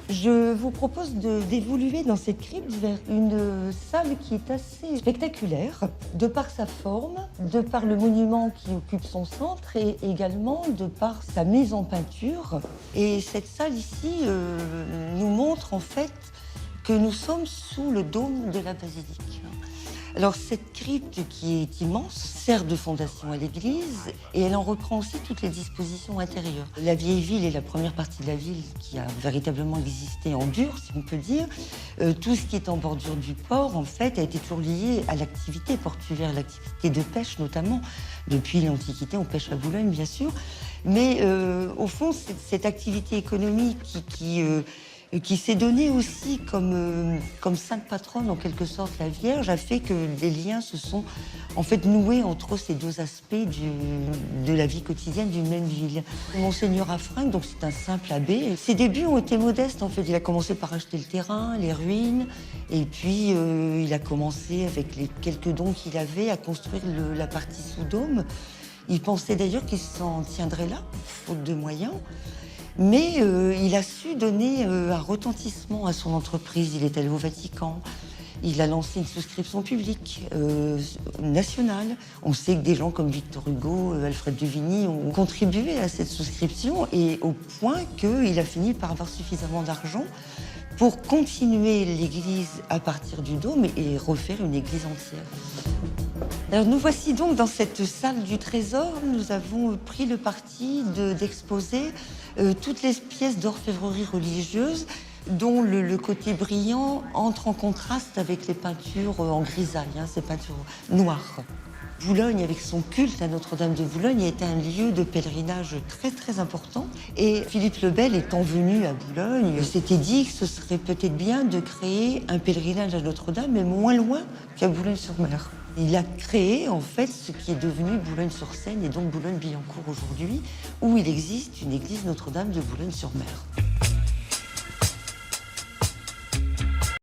Je vous propose d'évoluer dans cette crypte vers une salle qui est assez spectaculaire, de par sa forme, de par le monument qui occupe son centre et également de par sa mise en peinture. Et cette salle ici nous montre en fait que nous sommes sous le dôme de la basilique. Alors cette crypte qui est immense sert de fondation à l'église et elle en reprend aussi toutes les dispositions intérieures. La vieille ville est la première partie de la ville qui a véritablement existé en dur, si on peut dire. Tout ce qui est en bordure du port, en fait, a été toujours lié à l'activité portuaire, l'activité de pêche notamment. Depuis l'Antiquité, on pêche à Boulogne, bien sûr. Mais au fond, cette activité économique qui s'est donnée aussi comme sainte patronne, en quelque sorte, la Vierge, a fait que des liens se sont en fait noués entre ces deux aspects de la vie quotidienne d'une même ville. Monseigneur Affrinck, donc c'est un simple abbé. Ses débuts ont été modestes, en fait. Il a commencé par acheter le terrain, les ruines, et puis il a commencé, avec les quelques dons qu'il avait, à construire la partie sous dôme. Il pensait d'ailleurs qu'il s'en tiendrait là, faute de moyens. Mais il a su donner un retentissement à son entreprise. Il est allé au Vatican, il a lancé une souscription publique nationale. On sait que des gens comme Victor Hugo, Alfred de Vigny ont contribué à cette souscription et au point qu'il a fini par avoir suffisamment d'argent pour continuer l'église à partir du dôme et refaire une église entière. Alors nous voici donc dans cette salle du trésor. Nous avons pris le parti d'exposer toutes les pièces d'orfèvrerie religieuse dont le côté brillant entre en contraste avec les peintures en grisaille, ces peintures noires. Boulogne, avec son culte à Notre-Dame de Boulogne, a été un lieu de pèlerinage très très important. Et Philippe le Bel étant venu à Boulogne, s'était dit que ce serait peut-être bien de créer un pèlerinage à Notre-Dame, mais moins loin qu'à Boulogne-sur-Mer. Il a créé en fait ce qui est devenu Boulogne-sur-Seine et donc Boulogne-Billancourt aujourd'hui, où il existe une église Notre-Dame de Boulogne-sur-Mer.